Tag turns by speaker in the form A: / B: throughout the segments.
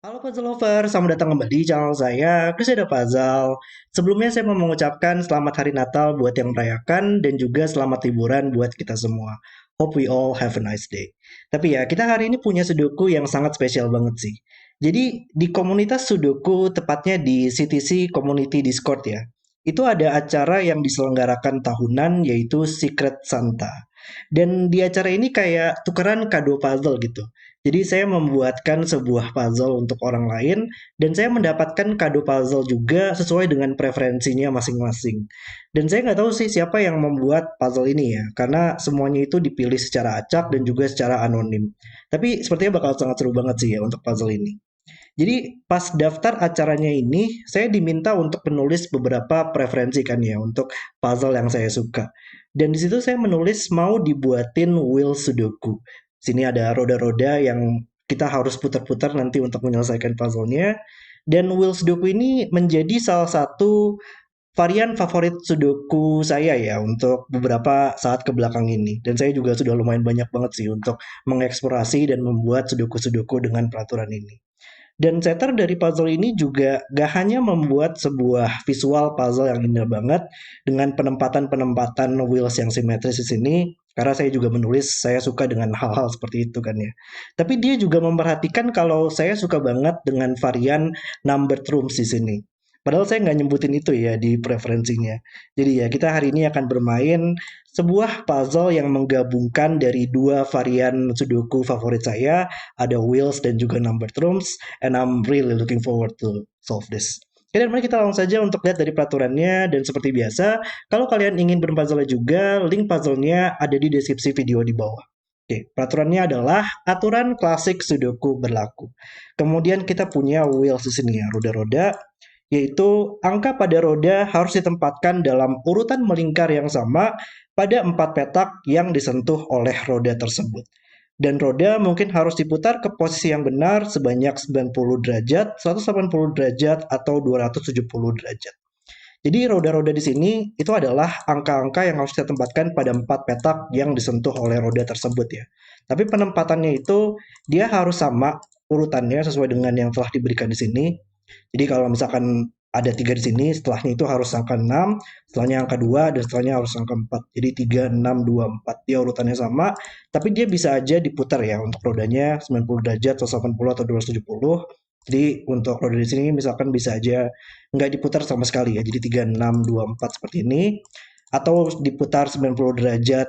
A: Halo puzzle lover, selamat datang kembali di channel saya, Crusader Puzzle. Sebelumnya saya mau mengucapkan selamat hari Natal buat yang merayakan dan juga selamat liburan buat kita semua. Hope we all have a nice day. Tapi ya, kita hari ini punya Sudoku yang sangat spesial banget sih. Jadi di komunitas Sudoku, tepatnya di CTC Community Discord ya, itu ada acara yang diselenggarakan tahunan yaitu Secret Santa. Dan di acara ini kayak tukeran kado puzzle gitu. Jadi saya membuatkan sebuah puzzle untuk orang lain dan saya mendapatkan kado puzzle juga sesuai dengan preferensinya masing-masing. Dan saya nggak tahu sih siapa yang membuat puzzle ini ya, karena semuanya itu dipilih secara acak dan juga secara anonim. Tapi sepertinya bakal sangat seru banget sih ya untuk puzzle ini. Jadi pas daftar acaranya ini, saya diminta untuk menulis beberapa preferensi kan ya untuk puzzle yang saya suka. Dan di situ saya menulis mau dibuatin wheel Sudoku. Sini ada roda-roda yang kita harus putar-putar nanti untuk menyelesaikan puzzle-nya. Dan wheel Sudoku ini menjadi salah satu varian favorit Sudoku saya ya untuk beberapa saat ke belakang ini. Dan saya juga sudah lumayan banyak banget sih untuk mengeksplorasi dan membuat Sudoku-Sudoku dengan peraturan ini. Dan setter dari puzzle ini juga gak hanya membuat sebuah visual puzzle yang indah banget dengan penempatan-penempatan wheels yang simetris di sini, karena saya juga menulis saya suka dengan hal-hal seperti itu kan ya. Tapi dia juga memperhatikan kalau saya suka banget dengan varian numbered rooms di sini. Padahal saya nggak nyebutin itu ya di preferensinya. Jadi ya kita hari ini akan bermain sebuah puzzle yang menggabungkan dari dua varian Sudoku favorit saya, ada wheels dan juga numbered rooms, and I'm really looking forward to solve this. Oke, dan mari kita langsung saja untuk lihat dari peraturannya. Dan seperti biasa, kalau kalian ingin berpuzzle juga, link puzzle-nya ada di deskripsi video di bawah. Oke, peraturannya adalah aturan klasik Sudoku berlaku. Kemudian kita punya wheels di sini ya, roda-roda, yaitu angka pada roda harus ditempatkan dalam urutan melingkar yang sama pada 4 petak yang disentuh oleh roda tersebut. Dan roda mungkin harus diputar ke posisi yang benar sebanyak 90 derajat, 180 derajat, atau 270 derajat. Jadi roda-roda di sini itu adalah angka-angka yang harus kita tempatkan pada 4 petak yang disentuh oleh roda tersebut ya. Tapi penempatannya itu dia harus sama urutannya sesuai dengan yang telah diberikan di sini. Jadi kalau misalkan ada 3 di sini, setelahnya itu harus angka 6, setelahnya angka 2, dan setelahnya harus angka 4. Jadi 3, 6, 2, 4. Dia urutannya sama, tapi dia bisa aja diputar ya untuk rodanya 90 derajat, 180 atau 270. Jadi untuk roda di sini misalkan bisa aja nggak diputar sama sekali ya. Jadi 3, 6, 2, 4 seperti ini. Atau diputar 90 derajat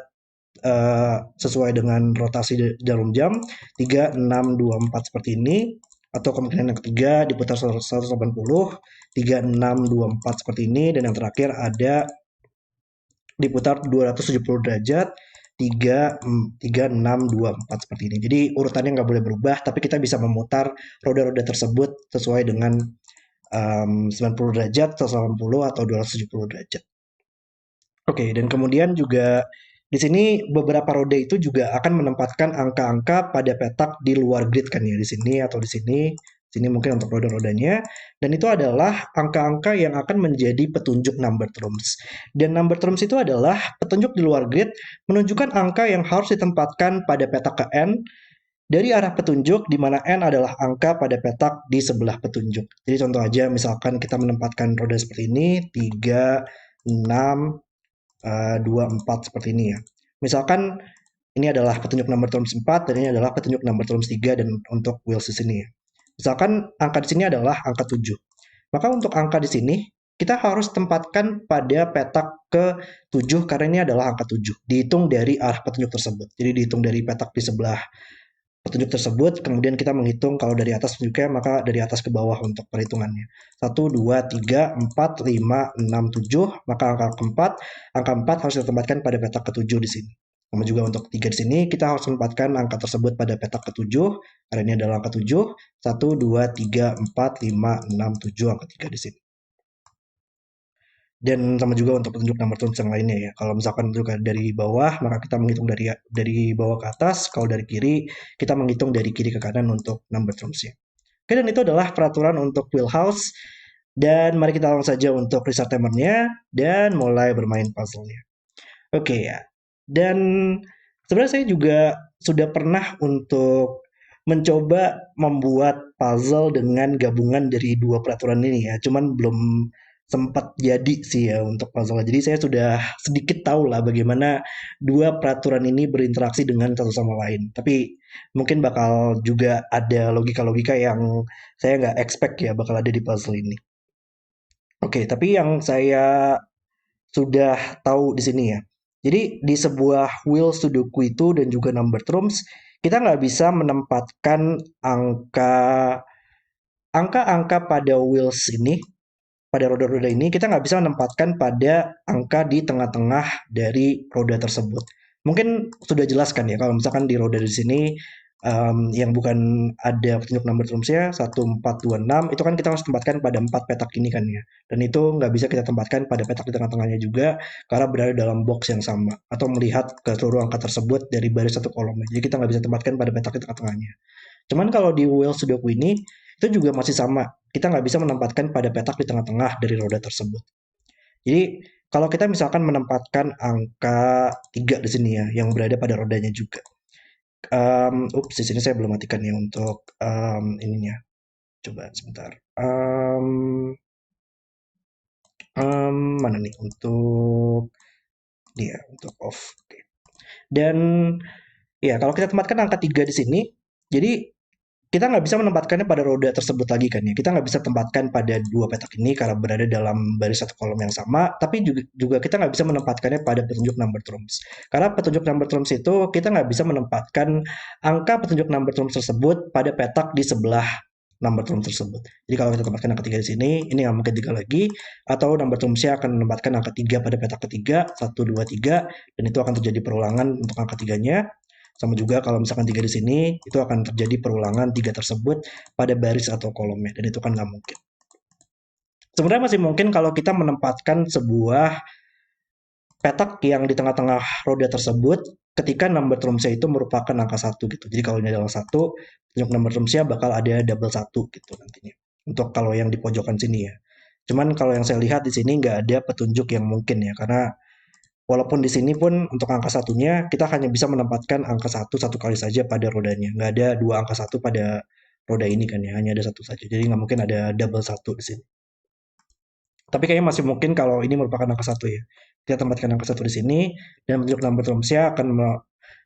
A: sesuai dengan rotasi jarum jam 3, 6, 2, 4 seperti ini. Atau kemungkinan yang ketiga diputar 180, 3, 6, 2, 4 seperti ini. Dan yang terakhir ada diputar 270 derajat 3, 3, 6, 2, 4 seperti ini. Jadi urutannya nggak boleh berubah, tapi kita bisa memutar roda-roda tersebut sesuai dengan 90 derajat, 180 atau 270 derajat. Oke, dan kemudian juga di sini beberapa roda itu juga akan menempatkan angka-angka pada petak di luar grid kan ya, di sini atau di sini. Sini mungkin untuk roda-rodanya. Dan itu adalah angka-angka yang akan menjadi petunjuk number rooms. Dan number rooms itu adalah petunjuk di luar grid menunjukkan angka yang harus ditempatkan pada petak ke N dari arah petunjuk di mana N adalah angka pada petak di sebelah petunjuk. Jadi contoh aja misalkan kita menempatkan roda seperti ini, 3, 6, 2, 4 seperti ini ya. Misalkan ini adalah petunjuk number terms 4 dan ini adalah petunjuk number terms 3 dan untuk wheels di sini ya. Misalkan angka di sini adalah angka 7. Maka untuk angka di sini kita harus tempatkan pada petak ke 7 karena ini adalah angka 7. Dihitung dari arah petunjuk tersebut. Jadi dihitung dari petak di sebelah petunjuk tersebut, kemudian kita menghitung kalau dari atas petunjuknya, maka dari atas ke bawah untuk perhitungannya. 1, 2, 3, 4, 5, 6, 7, maka angka 4 harus ditempatkan pada petak ke-7 di sini. Sama juga untuk 3 di sini, kita harus menempatkan angka tersebut pada petak ke-7, karena ini adalah angka 7, 1, 2, 3, 4, 5, 6, 7, angka 3 di sini. Dan sama juga untuk petunjuk nomor terms yang lainnya ya. Kalau misalkan petunjuk dari bawah, maka kita menghitung dari bawah ke atas. Kalau dari kiri, kita menghitung dari kiri ke kanan untuk number terms-nya. Oke, dan itu adalah peraturan untuk wheelhouse. Dan mari kita langsung saja untuk restart timernya dan mulai bermain puzzle-nya. Oke ya. Dan sebenarnya saya juga sudah pernah untuk mencoba membuat puzzle dengan gabungan dari dua peraturan ini ya. Cuman belum sempat jadi sih ya untuk puzzle. Jadi saya sudah sedikit tahu lah bagaimana dua peraturan ini berinteraksi dengan satu sama lain. Tapi mungkin bakal juga ada logika-logika yang saya nggak expect ya bakal ada di puzzle ini. Oke, tapi yang saya sudah tahu di sini ya. Jadi di sebuah wheel Sudoku itu dan juga number terms, kita nggak bisa menempatkan angka-angka pada wheels ini, pada roda-roda ini, kita nggak bisa menempatkan pada angka di tengah-tengah dari roda tersebut. Mungkin sudah jelaskan ya, kalau misalkan di roda di sini yang bukan ada petunjuk number terms-nya 1426 itu kan kita harus tempatkan pada 4 petak ini kan ya. Dan itu nggak bisa kita tempatkan pada petak di tengah-tengahnya juga karena berada dalam box yang sama atau melihat ke seluruh angka tersebut dari baris satu kolomnya. Jadi kita nggak bisa tempatkan pada petak di tengah-tengahnya. Cuman kalau di wheel Sudoku ini itu juga masih sama. Kita nggak bisa menempatkan pada petak di tengah-tengah dari roda tersebut. Jadi kalau kita misalkan menempatkan angka 3 di sini ya, yang berada pada rodanya juga. Di sini saya belum matikan ya untuk ininya. Coba sebentar. Mana nih untuk dia untuk off. Oke. Dan ya kalau kita tempatkan angka 3 di sini, jadi kita nggak bisa menempatkannya pada roda tersebut lagi kan ya. Kita nggak bisa tempatkan pada dua petak ini karena berada dalam baris satu kolom yang sama. Tapi juga kita nggak bisa menempatkannya pada petunjuk number terms. Karena petunjuk number terms itu kita nggak bisa menempatkan angka petunjuk number terms tersebut pada petak di sebelah number terms tersebut. Jadi kalau kita tempatkan angka 3 di sini, ini nggak mungkin 3 lagi. Atau number terms-nya akan menempatkan angka 3 pada petak ketiga, 1, 2, 3. Dan itu akan terjadi perulangan untuk angka 3-nya. Sama juga kalau misalkan 3 di sini, itu akan terjadi perulangan 3 tersebut pada baris atau kolomnya. Dan itu kan nggak mungkin. Sebenarnya masih mungkin kalau kita menempatkan sebuah petak yang di tengah-tengah roda tersebut ketika number terms-nya itu merupakan angka 1 gitu. Jadi kalau ini adalah 1, untuk number terms-nya bakal ada double 1 gitu nantinya. Untuk kalau yang di pojokan sini ya. Cuman kalau yang saya lihat di sini nggak ada petunjuk yang mungkin ya, karena walaupun di sini pun untuk angka satunya kita hanya bisa menempatkan angka satu kali saja pada rodanya. Nggak ada dua angka satu pada roda ini kan ya, hanya ada satu saja. Jadi nggak mungkin ada double satu di sini. Tapi kayaknya masih mungkin kalau ini merupakan angka satu ya. Kita tempatkan angka satu di sini dan bentuk number terms-nya akan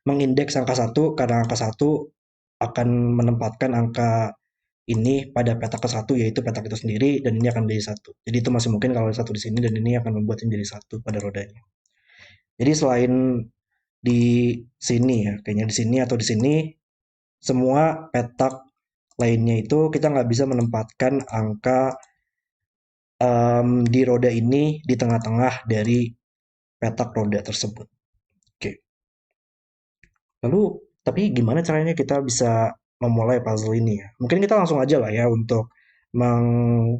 A: mengindeks angka satu karena angka satu akan menempatkan angka ini pada petak ke satu yaitu petak itu sendiri dan ini akan menjadi satu. Jadi itu masih mungkin kalau ada satu di sini dan ini akan membuat menjadi satu pada rodanya. Jadi selain di sini ya, kayaknya di sini atau di sini, semua petak lainnya itu kita nggak bisa menempatkan angka di roda ini di tengah-tengah dari petak roda tersebut. Oke. Lalu, tapi gimana caranya kita bisa memulai puzzle ini ya? Mungkin kita langsung aja lah ya untuk meng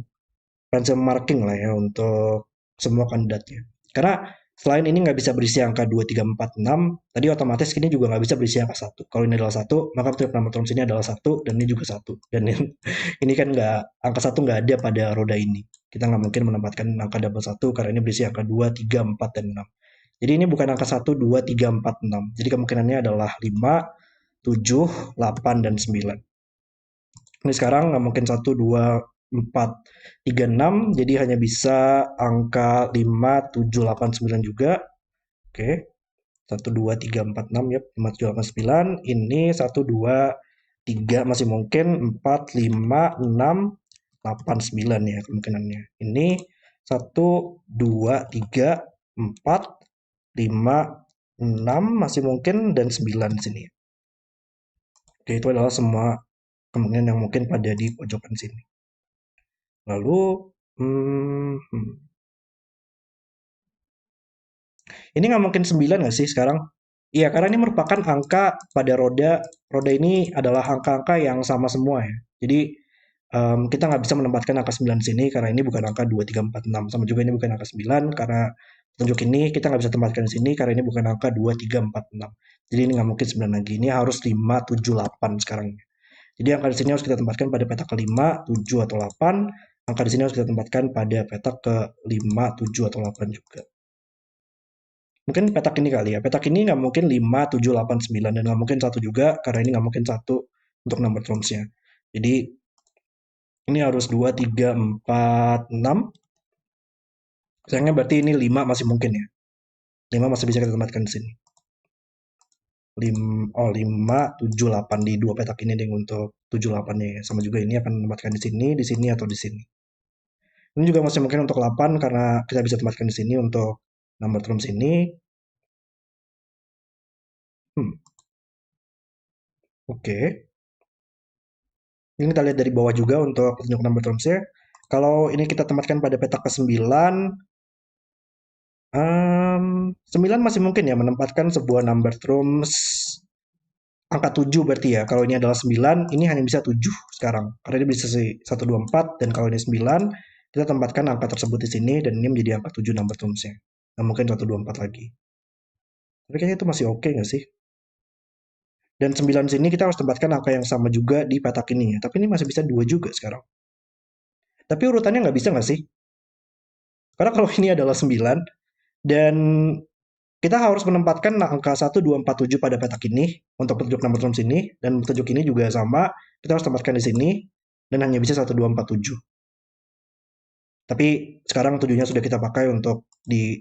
A: benchmarking lah ya untuk semua kandidatnya. Karena selain ini nggak bisa berisi angka 2, 3, 4, 6, tadi otomatis ini juga nggak bisa berisi angka satu. Kalau ini adalah satu, maka petunjuk number terms ini adalah satu, dan ini juga satu. Dan ini kan angka satu nggak ada pada roda ini. Kita nggak mungkin menempatkan angka double satu karena ini berisi angka 2, 3, 4, dan 6. Jadi ini bukan angka 1, 2, 3, 4, 6. Jadi kemungkinannya adalah 5, 7, 8, dan 9. Ini sekarang nggak mungkin 1, 2, 4, 3, 6. Jadi hanya bisa angka 5, 7, 8, 9 juga. Oke. 1, 2, 3, 4, 6 ya. 5, 7, 8, 9. Ini 1, 2, 3 masih mungkin. 4, 5, 6, 8, 9 ya kemungkinannya. Ini 1, 2, 3, 4, 5, 6 masih mungkin dan 9 di sini. Oke, itu adalah semua kemungkinan yang mungkin pada di pojokan sini. Lalu, ini nggak mungkin 9 nggak sih sekarang? Iya, karena ini merupakan angka pada roda. Roda ini adalah angka-angka yang sama semua ya. Jadi, kita nggak bisa menempatkan angka 9 di sini karena ini bukan angka 2, 3, 4, 6. Sama juga ini bukan angka 9 karena petunjuk ini kita nggak bisa tempatkan di sini karena ini bukan angka 2, 3, 4, 6. Jadi ini nggak mungkin 9 lagi. Ini harus 5, 7, 8 sekarang. Jadi angka di sini harus kita tempatkan pada petak ke-5, 7, atau 8. Angka di sini harus kita tempatkan pada petak ke-5, 7, atau 8 juga. Mungkin petak ini kali ya. Petak ini nggak mungkin 5, 7, 8, 9. Dan nggak mungkin 1 juga, karena ini nggak mungkin 1 untuk number terms-nya. Jadi Ini harus 2, 3, 4, 6. Sayangnya berarti ini 5 masih mungkin ya. 5 masih bisa kita tempatkan di sini. 5, 7, 8 di dua petak ini deh untuk 7, 8-nya ya. Sama juga ini akan menempatkan di sini atau di sini. Ini juga masih mungkin untuk 8 karena kita bisa tempatkan di sini untuk number terms ini. Hmm, oke. Ini kita lihat dari bawah juga untuk petunjuk number terms-nya. Kalau ini kita tempatkan pada petak ke-9, 9 masih mungkin ya menempatkan sebuah number terms angka 7 berarti ya. Kalau ini adalah 9, ini hanya bisa 7 sekarang. Karena ini bisa 1, 2, 4, dan kalau ini 9, kita tempatkan angka tersebut di sini, dan ini menjadi angka 7 number terms-nya. Nah, mungkin 1, 2, 4 lagi. Tapi kayaknya itu masih oke nggak sih? Dan 9 sini kita harus tempatkan angka yang sama juga di petak ini ya. Tapi ini masih bisa 2 juga sekarang. Tapi urutannya nggak bisa nggak sih? Karena kalau ini adalah 9, dan kita harus menempatkan angka 1, 2, 4, 7 pada petak ini untuk petunjuk number terms ini, dan petunjuk ini juga sama, kita harus tempatkan di sini, dan hanya bisa 1, 2, 4, 7. Tapi sekarang 7-nya sudah kita pakai untuk di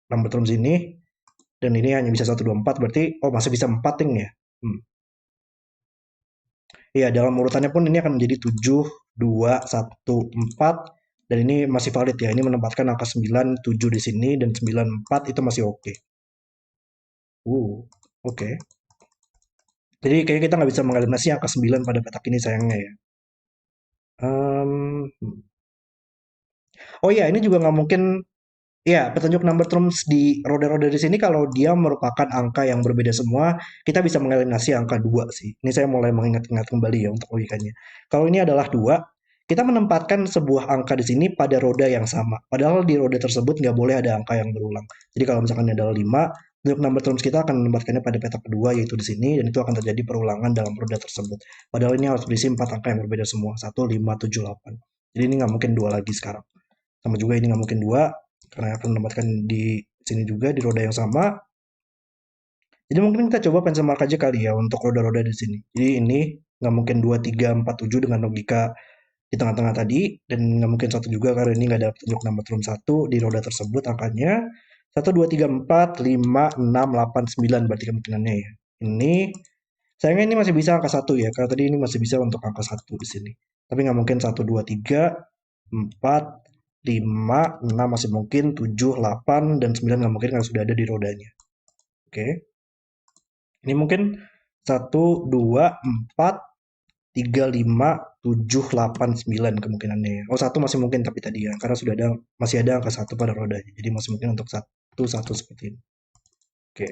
A: number terms ini, dan ini hanya bisa 1, 2, 4, berarti, oh masih bisa 4 ting ya. Iya, dalam urutannya pun ini akan menjadi 7, 2, 1, 4, dan ini masih valid ya. Ini menempatkan angka 9, 7 di sini, dan 9, 4 itu masih oke. Oke. Jadi kayaknya kita nggak bisa mengeliminasi angka 9 pada petak ini sayangnya ya. Em, oh iya, ini juga nggak mungkin. Ya, petunjuk number terms di roda-roda di sini kalau dia merupakan angka yang berbeda semua, kita bisa mengeliminasi angka 2 sih. Ini saya mulai mengingat-ingat kembali ya untuk logikanya. Kalau ini adalah 2, kita menempatkan sebuah angka di sini pada roda yang sama. Padahal di roda tersebut nggak boleh ada angka yang berulang. Jadi kalau misalkan ini adalah 5, petunjuk number terms kita akan menempatkannya pada petak kedua yaitu di sini, dan itu akan terjadi perulangan dalam roda tersebut. Padahal ini harus berisi 4 angka yang berbeda semua. 1, 5, 7, 8. Jadi ini nggak mungkin 2 lagi sekarang. Sama juga ini nggak mungkin 2 karena akan menempatkan di sini juga di roda yang sama. Jadi mungkin kita coba pencil mark aja kali ya untuk roda-roda di sini. Jadi ini nggak mungkin 2, 3, 4, 7 dengan logika di tengah-tengah tadi, dan nggak mungkin satu juga karena ini nggak ada petunjuk number room 1 di roda tersebut angkanya. 1, 2, 3, 4, 5, 6, 8, 9 berarti kemungkinannya ya. Ini sayangnya ini masih bisa angka 1 ya, karena tadi ini masih bisa untuk angka 1 di sini. Tapi nggak mungkin 1, 2, 3, 4, 5, 6 masih mungkin, 7, 8, dan 9 nggak mungkin karena sudah ada di rodanya. Oke. Ini mungkin 1, 2, 4, 3, 5, 7, 8, 9 kemungkinannya ya. Oh, 1 masih mungkin tapi tadi ya, karena sudah ada, masih ada angka 1 pada rodanya. Jadi masih mungkin untuk 1, 1 seperti ini. Oke.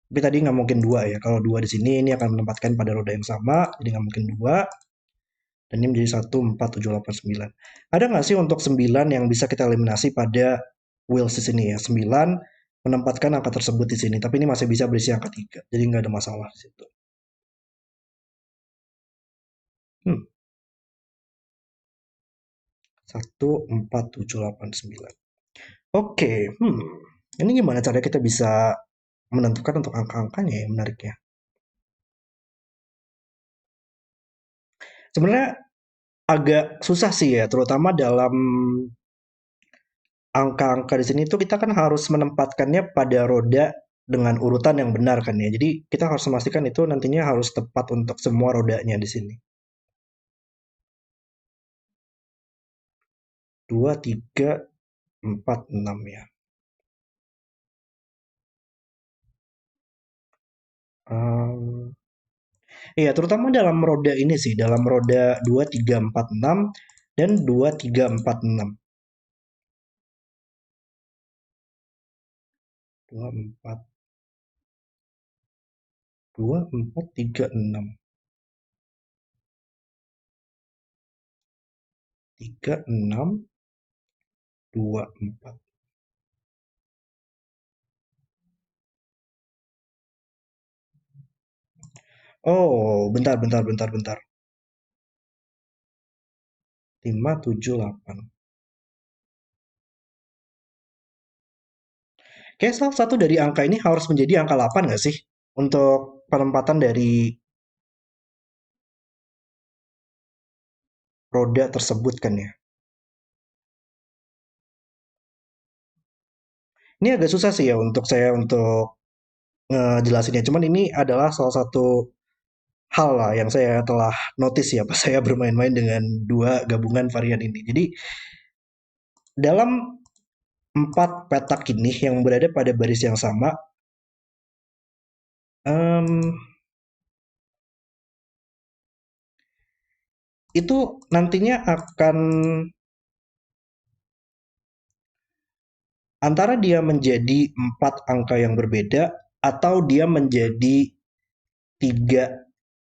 A: Tapi tadi nggak mungkin 2 ya. Kalau 2 di sini, ini akan menempatkan pada roda yang sama. Jadi nggak mungkin 2. Dan ini menjadi 1, 4, 7, 8, 9. Ada nggak sih untuk 9 yang bisa kita eliminasi pada wheels di sini ya? 9 menempatkan angka tersebut di sini. Tapi ini masih bisa berisi angka 3. Jadi nggak ada masalah di situ. 1, 4, 7, 8, 9. Oke. Ini gimana cara kita bisa menentukan untuk angka-angkanya ya menariknya? Sebenarnya agak susah sih ya, terutama dalam angka-angka di sini tuh kita kan harus menempatkannya pada roda dengan urutan yang benar kan ya. Jadi kita harus memastikan itu nantinya harus tepat untuk semua rodanya di sini. 2, 3, 4, 6 ya. Em, Iya, terutama dalam roda ini sih, dalam roda 2, 3, 4, 6 dan 2, 3, 4, 6. 2, 4, 2, 4, 3, 6. 3, 6, 2, 4. Oh, bentar, bentar, bentar, bentar. 5, 7, 8. Kayak salah satu dari angka ini harus menjadi angka 8 nggak sih? Untuk penempatan dari roda tersebut kan ya. Ini agak susah sih ya untuk saya untuk ngejelasinnya. Cuman ini adalah salah satu hal lah yang saya telah notice ya pas saya bermain-main dengan dua gabungan varian ini. Jadi dalam empat petak ini yang berada pada baris yang sama, em, itu nantinya akan antara dia menjadi empat angka yang berbeda atau dia menjadi tiga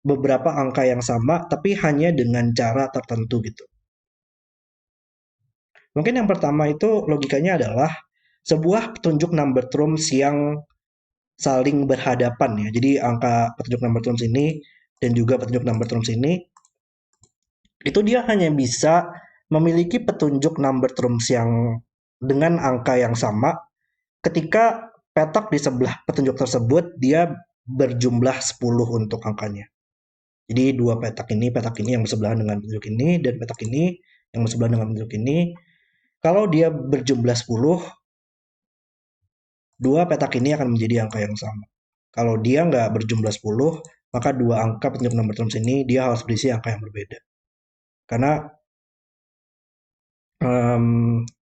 A: beberapa angka yang sama tapi hanya dengan cara tertentu gitu. Mungkin yang pertama itu logikanya adalah sebuah petunjuk number terms yang saling berhadapan ya. Jadi angka petunjuk number terms ini dan juga petunjuk number terms ini itu dia hanya bisa memiliki petunjuk number terms yang dengan angka yang sama ketika petak di sebelah petunjuk tersebut dia berjumlah 10 untuk angkanya. Jadi dua petak ini yang bersebelahan dengan petunjuk ini dan petak ini yang bersebelahan dengan petunjuk ini. Kalau dia berjumlah 10, dua petak ini akan menjadi angka yang sama. Kalau dia nggak berjumlah 10, maka dua angka petunjuk nomor terms ini dia harus berisi angka yang berbeda. Karena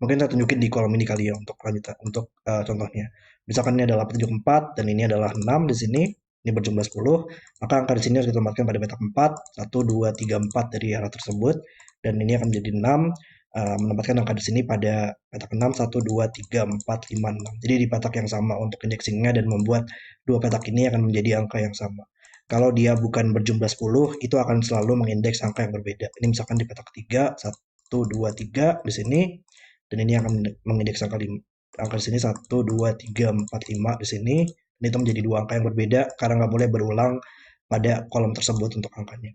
A: mungkin saya tunjukin di kolom ini kali ya untuk lanjutan untuk contohnya. Misalkan ini adalah petunjuk 4 dan ini adalah 6 di sini, ini berjumlah 10, maka angka di sini harus ditempatkan pada petak 4, 1, 2, 3, 4 dari arah tersebut dan ini akan menjadi 6 menempatkan angka di sini pada petak 6, 1, 2, 3, 4, 5, 6. Jadi di petak yang sama untuk indexingnya dan membuat dua petak ini akan menjadi angka yang sama. Kalau dia bukan berjumlah 10, itu akan selalu mengindeks angka yang berbeda. Ini misalkan di petak 3, 1, 2, 3 di sini dan ini akan mengindeks angka angka di sini 1, 2, 3, 4, 5 di sini. Ini itu menjadi dua angka yang berbeda karena nggak boleh berulang pada kolom tersebut untuk angkanya.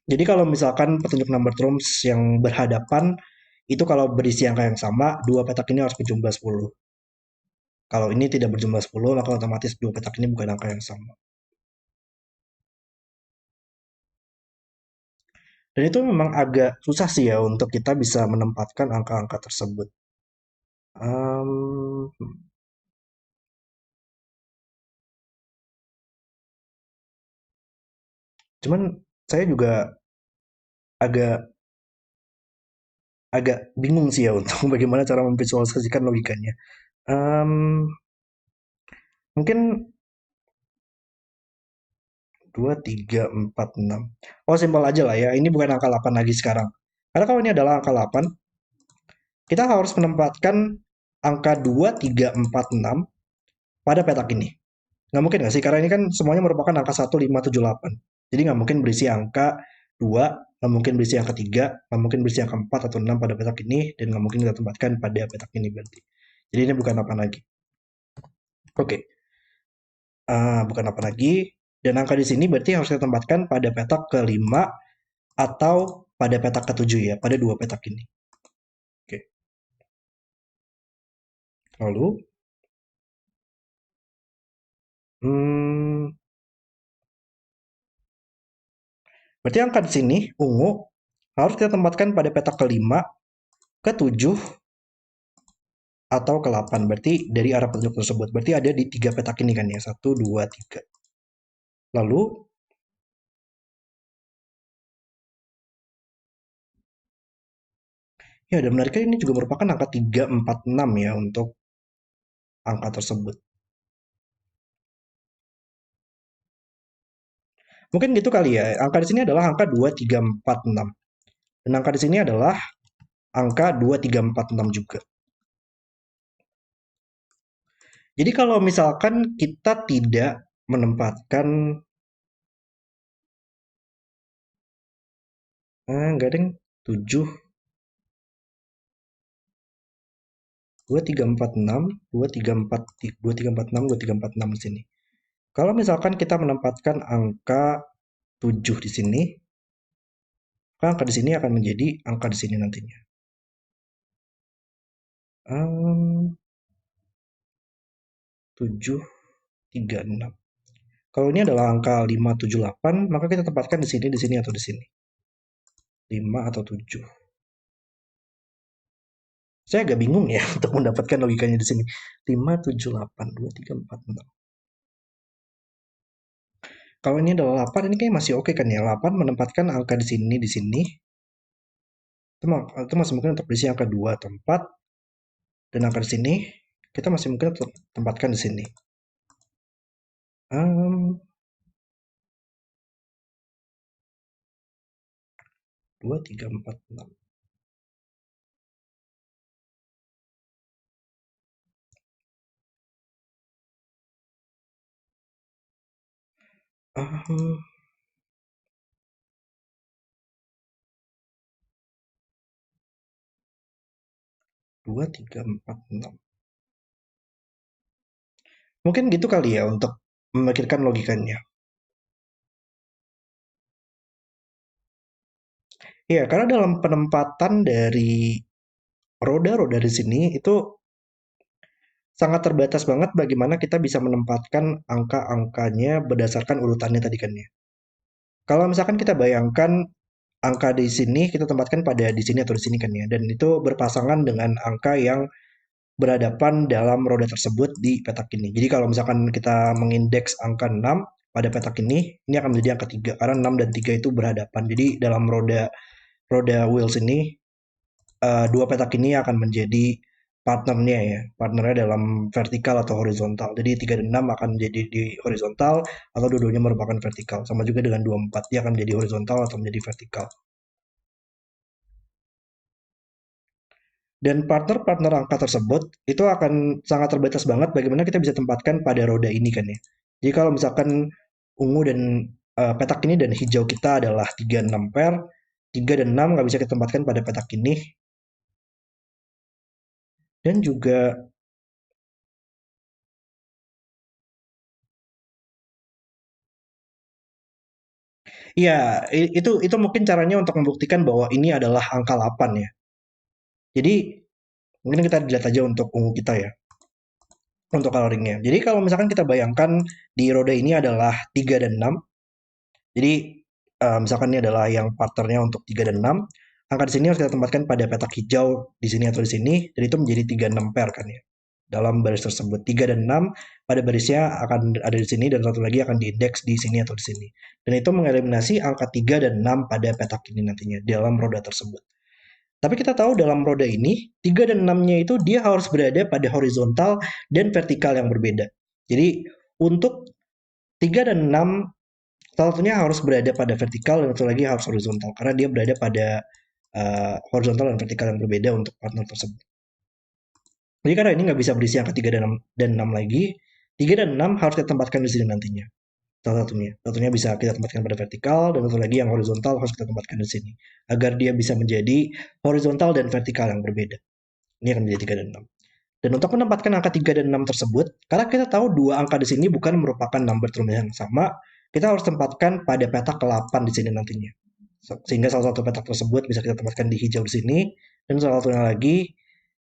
A: Jadi kalau misalkan petunjuk number terms yang berhadapan itu kalau berisi angka yang sama, dua petak ini harus berjumlah 10. Kalau ini tidak berjumlah 10, maka otomatis dua petak ini bukan angka yang sama. Dan itu memang agak susah sih ya untuk kita bisa menempatkan angka-angka tersebut. Em, cuman saya juga agak agak bingung sih ya untuk bagaimana cara memvisualisasikan logikanya. Em, mungkin 2, 3, 4, 6. Oh, simpel aja lah ya. Ini bukan angka 8 lagi sekarang. Karena kalau ini adalah angka 8, kita harus menempatkan angka 2, 3, 4, 6 pada petak ini. Nggak mungkin nggak sih? Karena ini kan semuanya merupakan angka 1, 5, 7, 8. Jadi nggak mungkin berisi angka 2, nggak mungkin berisi angka 3, nggak mungkin berisi angka 4 atau 6 pada petak ini, dan nggak mungkin kita tempatkan pada petak ini berarti. Jadi ini bukan apa lagi. Oke, bukan apa lagi. Dan angka di sini berarti harus kita tempatkan pada petak kelima atau pada petak ketujuh ya, pada dua petak ini. Oke, lalu hmm, berarti angka di sini ungu harus kita tempatkan pada petak kelima, ketujuh, atau ke-8. Berarti dari arah petunjuk tersebut. Berarti ada di tiga petak ini kan ya. Satu, dua, tiga. Lalu, ya dan menariknya ini juga merupakan angka 3, 4, 6 ya untuk angka tersebut. Mungkin gitu kali ya. Angka di sini adalah angka 2, 3, 4, 6. Dan angka di sini adalah angka 2, 3, 4, 6 juga. Jadi kalau misalkan kita tidak menempatkan enggak deng 7, 2, 3, 4, 6, 2, 3, 4, 2, 3, 4, 6, 2, 3, 4, 6 di sini. Kalau misalkan kita menempatkan angka 7 di sini, maka angka di sini akan menjadi angka di sini nantinya. 7, 3, 6. Kalau ini adalah angka 5, 7, 8, maka kita tempatkan di sini, atau di sini. 5 atau 7. Saya agak bingung ya untuk mendapatkan logikanya di sini. 5, 7, 8, 2, 3, 4, 6. Kalau ini adalah 8, ini kayaknya masih oke kan ya. 8 menempatkan angka di sini, di sini. Itu masih mungkin untuk berisi angka 2 atau 4. Dan angka di sini, kita masih mungkin tempatkan di sini. 2, 3, 4, 6. Um, 2, 3, 4, 6. Mungkin gitu kali ya untuk memikirkan logikanya. Iya, karena dalam penempatan dari roda-roda di sini itu sangat terbatas banget bagaimana kita bisa menempatkan angka-angkanya berdasarkan urutannya tadi kan ya. Kalau misalkan kita bayangkan angka di sini kita tempatkan pada di sini atau di sini kan ya, dan itu berpasangan dengan angka yang berhadapan dalam roda tersebut di petak ini. Jadi kalau misalkan kita mengindeks angka 6 pada petak ini akan menjadi angka 3 karena 6 dan 3 itu berhadapan. Jadi dalam roda roda wheels ini dua petak ini akan menjadi partnernya ya, partnernya dalam vertikal atau horizontal. Jadi 3 dan 6 akan menjadi di horizontal atau dua-duanya merupakan vertikal. Sama juga dengan 24, dia akan menjadi horizontal atau menjadi vertikal. Dan partner-partner angka tersebut itu akan sangat terbatas banget bagaimana kita bisa tempatkan pada roda ini kan ya. Jadi kalau misalkan ungu dan petak ini dan hijau kita adalah 3 6 pair, 3 dan 6 nggak bisa kita tempatkan pada petak ini. Dan juga ya itu mungkin caranya untuk membuktikan bahwa ini adalah angka 8 ya. Jadi mungkin kita lihat aja untuk ungu kita ya. Untuk coloringnya. Jadi kalau misalkan kita bayangkan di roda ini adalah 3 dan 6. Jadi misalkan ini adalah yang partnernya untuk 3 dan 6. Angka di sini harus kita tempatkan pada petak hijau di sini atau di sini. Dan itu menjadi 3 6 pair kan ya. Dalam baris tersebut 3 dan 6 pada barisnya akan ada di sini dan satu lagi akan diindeks di sini atau di sini. Dan itu mengeliminasi angka 3 dan 6 pada petak ini nantinya dalam roda tersebut. Tapi kita tahu dalam roda ini 3 dan 6-nya itu dia harus berada pada horizontal dan vertikal yang berbeda. Jadi untuk 3 dan 6 salah satunya harus berada pada vertikal dan satu lagi harus horizontal karena dia berada pada horizontal dan vertikal yang berbeda untuk partner tersebut. Jadi karena ini nggak bisa berisi angka 3 dan 6 lagi, 3 dan 6 harus kita tempatkan di sini nantinya. Salah satunya. Satunya bisa kita tempatkan pada vertikal dan satu lagi yang horizontal harus kita tempatkan di sini. Agar dia bisa menjadi horizontal dan vertikal yang berbeda. Ini akan menjadi 3 dan 6. Dan untuk menempatkan angka 3 dan 6 tersebut, karena kita tahu dua angka di sini bukan merupakan number term yang sama, kita harus tempatkan pada petak ke-8 di sini nantinya. Sehingga salah satu petak tersebut bisa kita tempatkan di hijau di sini, dan salah satunya lagi,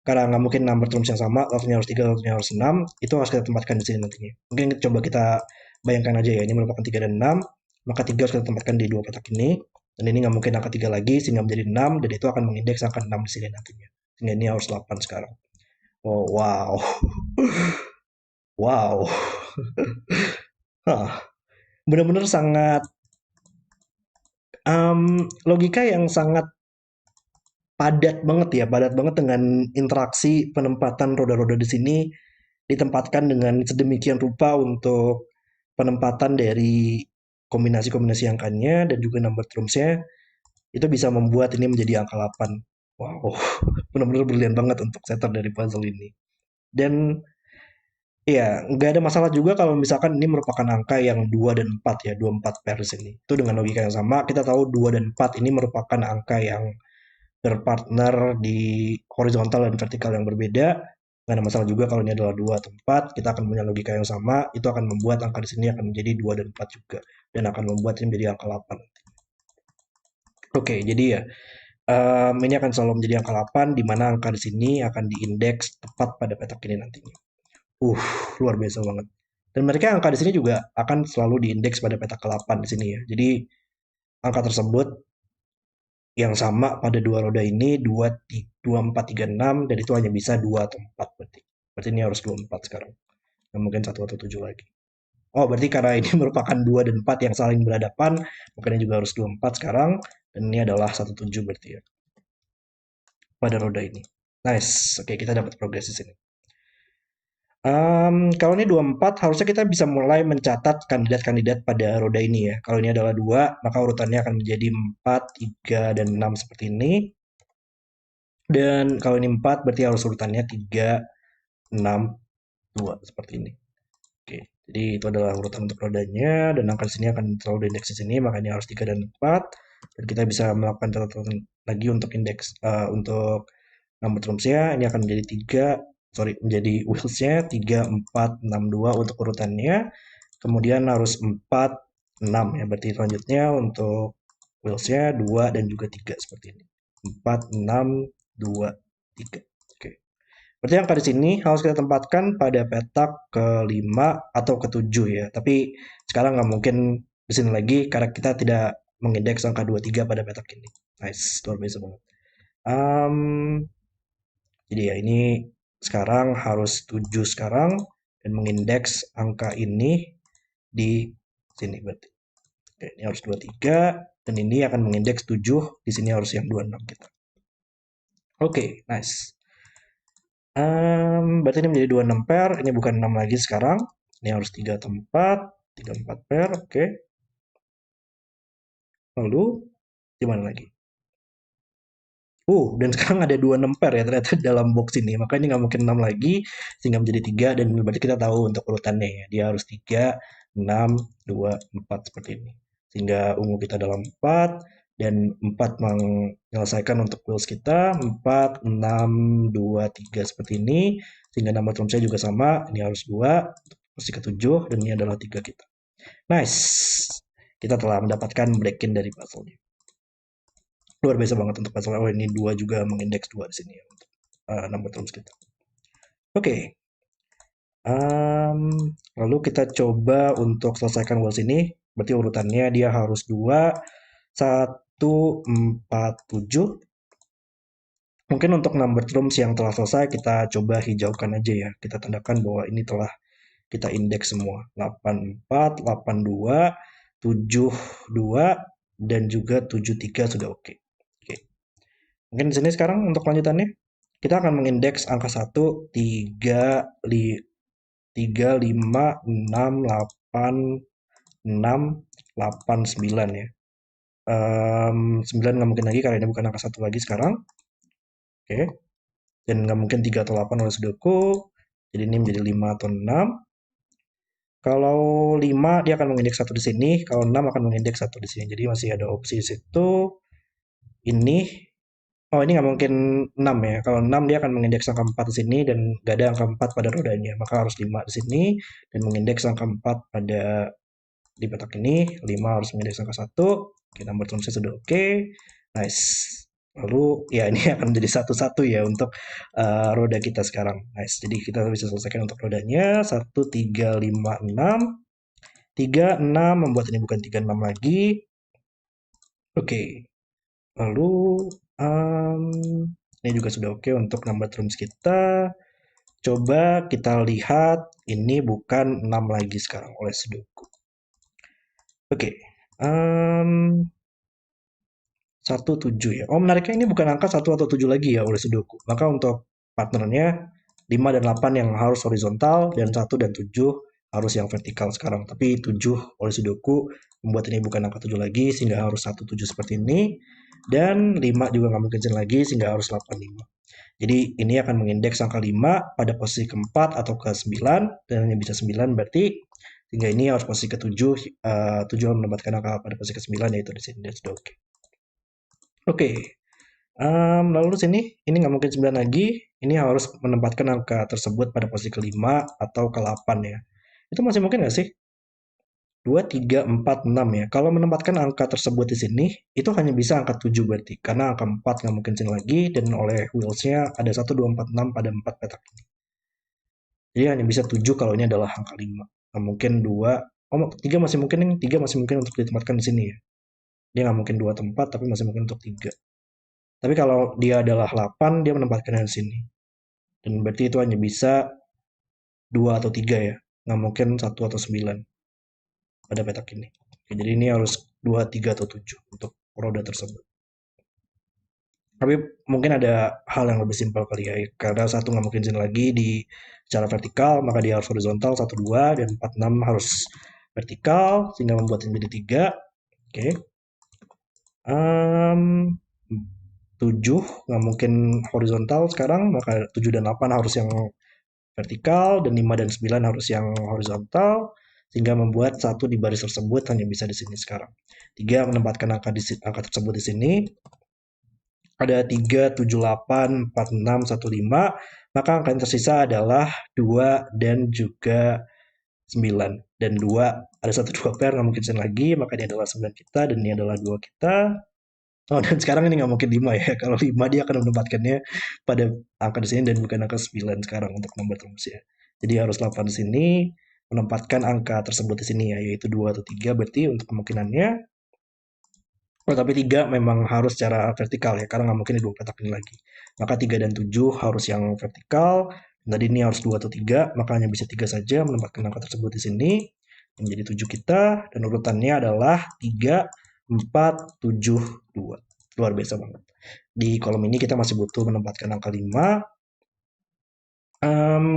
A: karena nggak mungkin number terms yang sama, satunya harus 3, satunya harus 6, itu harus kita tempatkan di sini nantinya. Mungkin coba kita bayangkan aja ya, ini merupakan 3 dan 6, maka 3 harus kita tempatkan di dua petak ini, dan ini nggak mungkin angka 3 lagi, sehingga menjadi 6, dan itu akan mengindeks angka 6 di sini nantinya. Sehingga ini harus 8 sekarang. Oh, wow. Wow. Hah, benar-benar sangat logika yang sangat padat banget dengan interaksi penempatan roda-roda di sini ditempatkan dengan sedemikian rupa untuk penempatan dari kombinasi-kombinasi angkanya dan juga number terms-nya itu bisa membuat ini menjadi angka 8. Wow, benar-benar brilian banget untuk setter dari puzzle ini. Dan iya, nggak ada masalah juga kalau misalkan ini merupakan angka yang 2 dan 4 ya, 2 4 pair di sini. Itu dengan logika yang sama, kita tahu 2 dan 4 ini merupakan angka yang berpartner di horizontal dan vertikal yang berbeda. Nggak ada masalah juga kalau ini adalah 2 atau 4, kita akan punya logika yang sama, itu akan membuat angka di sini akan menjadi 2 dan 4 juga. Dan akan membuat ini menjadi angka 8. Oke, jadi ya, ini akan selalu menjadi angka 8, di mana angka di sini akan diindeks tepat pada petak ini nantinya. Uh, luar biasa banget. Dan mereka angka di sini juga akan selalu diindeks pada petak ke-8 di sini ya. Jadi angka tersebut yang sama pada dua roda ini 2, 4, 3, 6 dan itu hanya bisa 2 atau 4 berarti. Berarti ini harus 24 sekarang. Nggak mungkin 1 atau 7 lagi. Oh, berarti karena ini merupakan 2 dan 4 yang saling berhadapan, makanya juga harus 24 sekarang. Dan ini adalah 17 berarti ya, pada roda ini. Nice. Oke, kita dapat progres di sini. Kalau ini 24, harusnya kita bisa mulai mencatat kandidat-kandidat pada roda ini ya. Kalau ini adalah 2, maka urutannya akan menjadi 4, 3, dan 6 seperti ini. Dan kalau ini 4, berarti harus urutannya 3, 6, 2 seperti ini. Oke, jadi itu adalah urutan untuk rodanya dan angka di sini akan selalu diindeks di sini, makanya harus 3 dan 4. Dan kita bisa melakukan catatan lagi untuk indeks untuk number terms-nya ini akan menjadi menjadi wheels-nya 3, 4, 6, 2 untuk urutannya. Kemudian harus 4, 6 ya. Berarti selanjutnya untuk wheels-nya 2 dan juga 3 seperti ini. 4, 6, 2, 3. Oke. Berarti angka di sini harus kita tempatkan pada petak ke-5 atau ke-7 ya. Tapi sekarang nggak mungkin di sini lagi karena kita tidak mengindeks angka 23 pada petak ini. Nice, luar biasa banget. Jadi ya ini sekarang harus 7 sekarang dan mengindeks angka ini di sini berarti. Oke, ini harus 23 dan ini akan mengindeks 7, di sini harus yang 26 kita. Oke, nice. Berarti ini menjadi 26 pair, ini bukan 6 lagi sekarang. Ini harus 3 atau 4, 3, 4 pair, oke. Lalu, gimana lagi? Dan sekarang ada 26 pair ya ternyata dalam box ini. Maka ini nggak mungkin 6 lagi, sehingga menjadi 3, dan berarti kita tahu untuk urutannya ya. Dia harus 3, 6, 2, 4 seperti ini. Sehingga ungu kita dalam 4, dan 4 menyelesaikan untuk wheels kita, 4, 6, 2, 3 seperti ini. Sehingga nama term saya juga sama, ini harus 2, posisi ke-7, dan ini adalah 3 kita. Nice. Kita telah mendapatkan break-in dari puzzle-nya. Luar biasa banget untuk puzzle. Oh, ini 2 juga mengindeks 2 di sini ya untuk number terms kita. Oke. Lalu kita coba untuk selesaikan wheels ini. Berarti urutannya dia harus 2, 1, 4, 7. Mungkin untuk number terms yang telah selesai kita coba hijaukan aja ya. Kita tandakan bahwa ini telah kita indeks semua. 84, 82, 72, dan juga 73 sudah oke. Oke. Mungkin di sini sekarang untuk lanjutannya kita akan mengindeks angka 1, 3, 5, 6, 8, 6, 8, 9 ya. 9 nggak mungkin lagi karena ini bukan angka 1 lagi sekarang. Oke. Dan nggak mungkin 3 atau 8 oleh sudoku. Jadi ini menjadi 5 atau 6. Kalau 5 dia akan mengindeks 1 di sini, kalau 6 akan mengindeks 1 di sini. Jadi masih ada opsi di situ. Ini ini nggak mungkin 6 ya. Kalau 6 dia akan mengindeks angka 4 di sini dan nggak ada angka 4 pada rodanya. Maka harus 5 di sini dan mengindeks angka 4 pada di petak ini. 5 harus mengindeks angka 1. Oke, nomor termsnya sudah oke. Nice. Lalu ya ini akan menjadi satu-satu ya untuk roda kita sekarang. Nice. Jadi kita bisa selesaikan untuk rodanya. 1, 3, 5, 6. 3, 6 membuat ini bukan 3, 6 lagi. Oke. Lalu ini juga sudah oke untuk number terms kita. Coba kita lihat ini bukan 6 lagi sekarang oleh sudoku. Oke. 1, 7 ya. Oh, menariknya ini bukan angka 1 atau 7 lagi ya oleh sudoku. Maka untuk partnernya 5 dan 8 yang harus horizontal dan 1 dan 7 harus yang vertikal sekarang. Tapi 7 oleh sudoku membuat ini bukan angka 7 lagi sehingga harus 1, 7 seperti ini. Dan 5 juga nggak mungkin lagi sehingga harus 8, 5. Jadi ini akan mengindeks angka 5 pada posisi keempat atau ke-9 dan hanya bisa 9 berarti sehingga ini harus posisi ke-7 7 mendapatkan angka pada posisi ke-9 yaitu di sini. That's oke. Oke. Lalu di sini ini nggak mungkin 9 lagi. Ini harus menempatkan angka tersebut pada posisi ke-5 atau ke-8 ya. Itu masih mungkin nggak sih? 2, 3, 4, 6 ya. Kalau menempatkan angka tersebut di sini, itu hanya bisa angka 7 berarti. Karena angka 4 nggak mungkin sini lagi, dan oleh wheels-nya ada 1, 2, 4, 6 pada 4 petak ini. Jadi hanya bisa 7 kalau ini adalah angka 5. Nggak mungkin 2. 3 masih mungkin, ini 3 masih mungkin untuk ditempatkan di sini ya. Dia nggak mungkin 2 atau 4, tapi masih mungkin untuk 3. Tapi kalau dia adalah 8, dia menempatkannya di sini. Dan berarti itu hanya bisa 2 atau 3 ya. Nggak mungkin 1 atau 9 pada petak ini. Oke, jadi ini harus 2, 3, atau 7 untuk roda tersebut. Tapi mungkin ada hal yang lebih simpel kali ya. Karena satu nggak mungkin sini lagi di secara vertikal, maka dia harus horizontal 1, 2, dan 4, 6 harus vertikal, sehingga membuat ini menjadi 3. Oke. 7 nggak mungkin horizontal sekarang, maka 7 dan 8 harus yang vertikal, dan 5 dan 9 harus yang horizontal, sehingga membuat satu di baris tersebut hanya bisa di sini sekarang. 3 menempatkan angka tersebut di sini. Ada 3, 7, 8, 4, 6, 1, 5. Maka angka yang tersisa adalah 2 dan juga 9. Dan 2, ada 1, 2 pair, nggak mungkin sini lagi, maka ini adalah 9 kita, dan ini adalah 2 kita. Oh, dan sekarang ini nggak mungkin 5 ya. Kalau 5 dia akan menempatkannya pada angka di sini dan bukan angka 9 sekarang untuk nomor rumusnya. Jadi harus 8 di sini, menempatkan angka tersebut di sini ya, yaitu 2 atau 3. Berarti untuk kemungkinannya, oh tapi 3 memang harus secara vertikal ya, karena nggak mungkin di dua petak ini lagi. Maka 3 dan 7 harus yang vertikal. Tadi ini harus 2 atau 3, maka hanya bisa 3 saja menempatkan angka tersebut di sini. Menjadi 7 kita, dan urutannya adalah 3, 4, 7, 2. Luar biasa banget. Di kolom ini kita masih butuh menempatkan angka 5.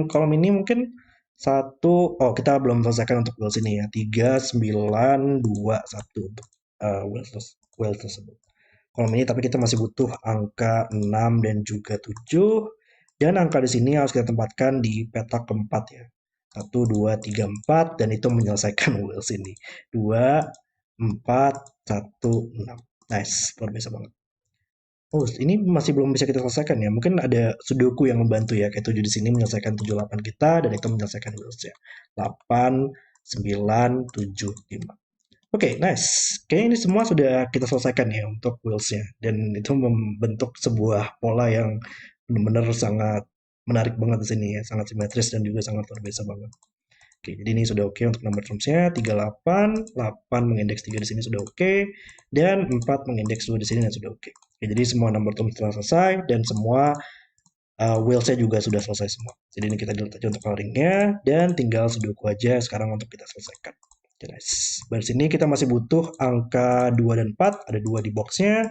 A: Kolom ini mungkin oh kita belum selesaikan untuk wheel sini ya. 3, 9, 2, 1 untuk wheel tersebut. Kolom ini tapi kita masih butuh angka 6 dan juga 7. Dan angka di sini harus kita tempatkan di petak keempat ya. 1, 2, 3, 4, dan itu menyelesaikan wheel sini. 2, 4, 1, 6. Nice, luar biasa banget. Oh, ini masih belum bisa kita selesaikan ya. Mungkin ada sudoku yang membantu ya. Kayak 7 di sini menyelesaikan 7, 8 kita, dan itu menyelesaikan wheels-nya. 8, 9, 7, 5. Oke, nice. Kayaknya ini semua sudah kita selesaikan ya untuk wheels-nya. Dan itu membentuk sebuah pola yang benar-benar sangat menarik banget di sini ya. Sangat simetris dan juga sangat luar biasa banget. Oke, jadi ini sudah oke untuk number terms-nya. 38, 8 mengindeks 3 di sini sudah oke, dan 4 mengindeks 2 di sini dan sudah oke. Oke, jadi semua number terms telah selesai, dan semua wheels-nya juga sudah selesai semua. Jadi ini kita delete aja untuk coloring-nya, dan tinggal sudoku aja sekarang untuk kita selesaikan. Oke, nice. Baris ini kita masih butuh angka 2 dan 4, ada 2 di box-nya.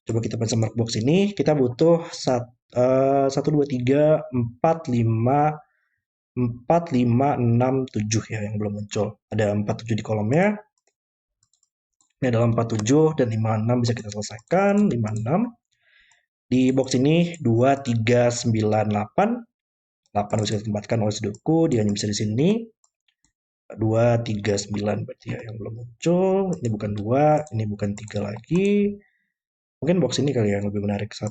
A: Coba kita pencet mark box ini, kita butuh 1, 2, 3, 4, 5, 4, 5, 6, 7 ya yang belum muncul. Ada 4, 7 di kolomnya. Ini adalah 4, 7, dan 5, 6 bisa kita selesaikan. 5, 6. Di box ini 2, 3, 9, 8. 8 bisa kita tempatkan oleh sudoku, dia hanya bisa di sini. 2, 3, 9 berarti ya yang belum muncul. Ini bukan 2, ini bukan 3 lagi. Mungkin box ini kali ya yang lebih menarik. 1,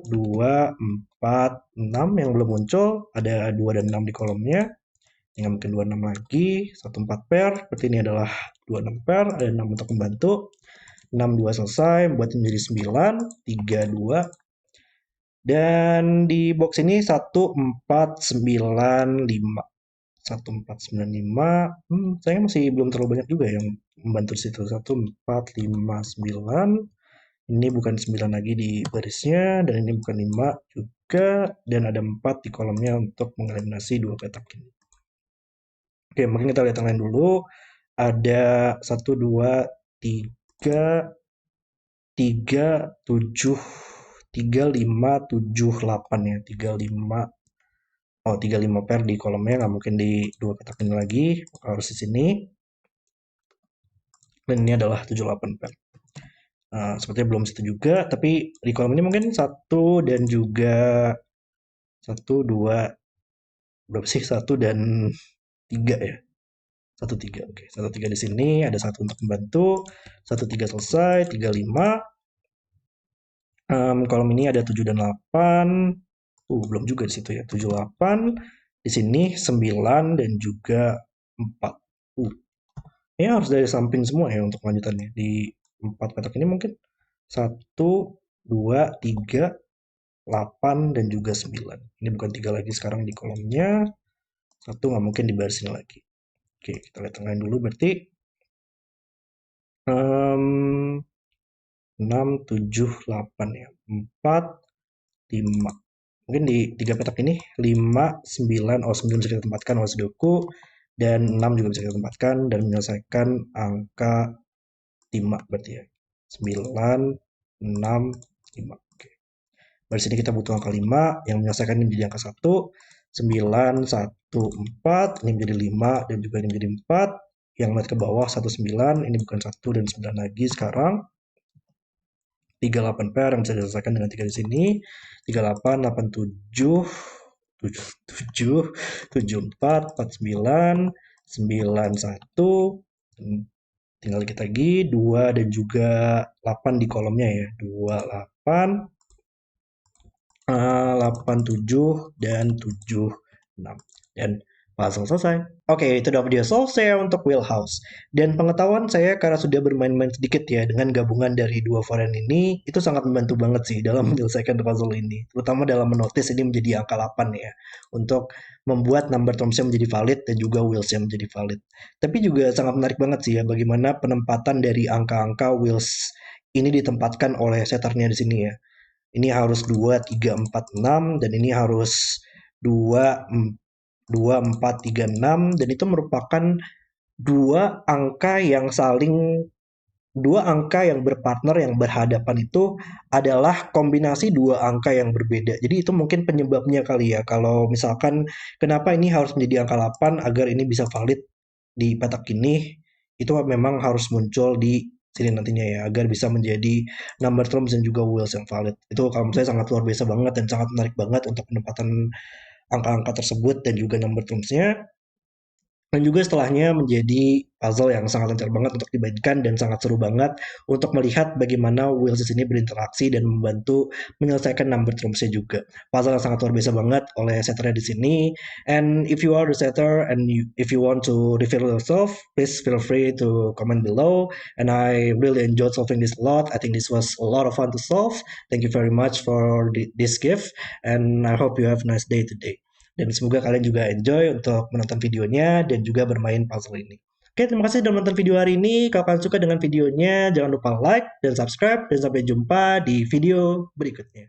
A: 2, 4, 6 yang belum muncul. Ada 2 dan 6 di kolomnya. Tinggal mungkin 26 lagi, 14 pair, berarti ini adalah 26 pair, ada 6 untuk membantu. 6, 2 selesai, membuat menjadi 9, 3, 2. Dan di box ini 1, 4, 9, 5. 1, 4, 9, 5. Saya masih belum terlalu banyak juga yang membantu di situ. 1, 4, 5, 9. Ini bukan 9 lagi di barisnya, dan ini bukan 5 juga, dan ada 4 di kolomnya untuk mengeliminasi dua petak ini. Oke, mungkin kita lihat yang lain dulu. Ada 1, 2, 3, 3, 7, 3, 5, 7, 8 ya. 3, 5. Oh, 3, 5 pair di kolomnya, nggak mungkin di dua petak ini lagi. Harus di sini. Dan ini adalah 7, 8 pair. Sepertinya belum situ juga, tapi di kolom ini mungkin 1 dan juga 1, 2, berapa sih? 1 dan 3 ya. 1, 3, oke. 1, 3 di sini, ada 1 untuk membantu. 1, 3 selesai, 3, 5. Kolom ini ada 7 dan 8. Belum juga di situ ya. 7, 8. Di sini 9 dan juga 4. Ya harus dari samping semua ya untuk lanjutannya. Di 4 petak ini mungkin 1, 2, 3, 8, dan juga 9. Ini bukan 3 lagi sekarang di kolomnya. 1 nggak mungkin di baris ini lagi. Oke, kita lihat yang lain dulu berarti. 6, 7, 8 ya. 4, 5. Mungkin di 3 petak ini 5, 9, 9 bisa kita tempatkan oleh Sudoku, dan 6 juga bisa kita tempatkan dan menyelesaikan angka 5 berarti ya. 9, 6, 5. Oke. Dari sini kita butuh angka 5 yang menyelesaikan ini menjadi angka 1. 9, 1, 4. Ini menjadi 5 dan juga ini menjadi 4. Yang melihat ke bawah 1, 9. Ini bukan 1 dan 9 lagi sekarang. 38 pair yang bisa diselesaikan dengan 3 di sini. 38, 87, 7, 7, 4, 49, 91. Tinggal dikit lagi 2 dan juga 8 di kolomnya ya. 28, 87 dan 76. Dan puzzle selesai. Oke, itu udah video solve saya untuk Wheelhouse. Dan pengetahuan saya karena sudah bermain-main sedikit ya dengan gabungan dari dua varian ini, itu sangat membantu banget sih dalam menyelesaikan puzzle ini. Terutama dalam menotis ini menjadi angka 8 ya. Untuk membuat number terms-nya menjadi valid dan juga wheels-nya menjadi valid. Tapi juga sangat menarik banget sih ya bagaimana penempatan dari angka-angka wheels ini ditempatkan oleh setternya di sini ya. Ini harus 2, 3, 4, 6 dan ini harus 2, 2, 4, 3, 6 dan itu merupakan dua angka yang saling dua angka yang berpartner yang berhadapan itu adalah kombinasi dua angka yang berbeda. Jadi itu mungkin penyebabnya kali ya. Kalau misalkan kenapa ini harus menjadi angka 8 agar ini bisa valid di petak ini, itu memang harus muncul di sini nantinya ya agar bisa menjadi number terms dan juga wheels yang valid. Itu kalau menurut saya sangat luar biasa banget dan sangat menarik banget untuk penempatan angka-angka tersebut dan juga number terms-nya. Dan juga setelahnya menjadi puzzle yang sangat lancar banget untuk dimainkan dan sangat seru banget untuk melihat bagaimana wheels di sini berinteraksi dan membantu menyelesaikan number terms-nya juga. Puzzle yang sangat luar biasa banget oleh setternya di sini. And if you are the setter and if you want to reveal yourself, please feel free to comment below. And I really enjoyed solving this a lot. I think this was a lot of fun to solve. Thank you very much for this gift. And I hope you have a nice day today. Dan semoga kalian juga enjoy untuk menonton videonya dan juga bermain puzzle ini. Oke, terima kasih sudah menonton video hari ini. Kalau kalian suka dengan videonya, jangan lupa like dan subscribe. Dan sampai jumpa di video berikutnya.